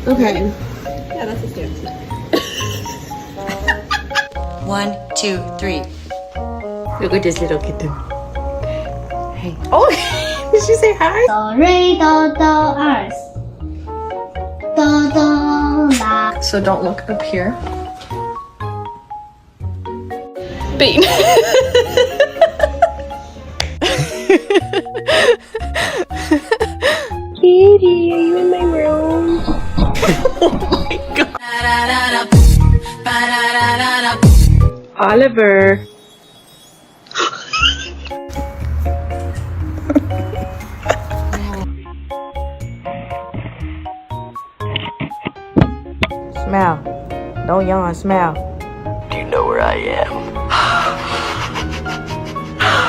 Okay. Yeah, that's a stance. 1, 2, 3. Look at this little kitten. Hey. Oh, did she say hi? 哆瑞哆哆二，哆哆啦。 So don't look up here. Bean. Kitty, are you in my room? Oh my god. Oliver. Smile. Don't yawn, smile. Do you know where I am?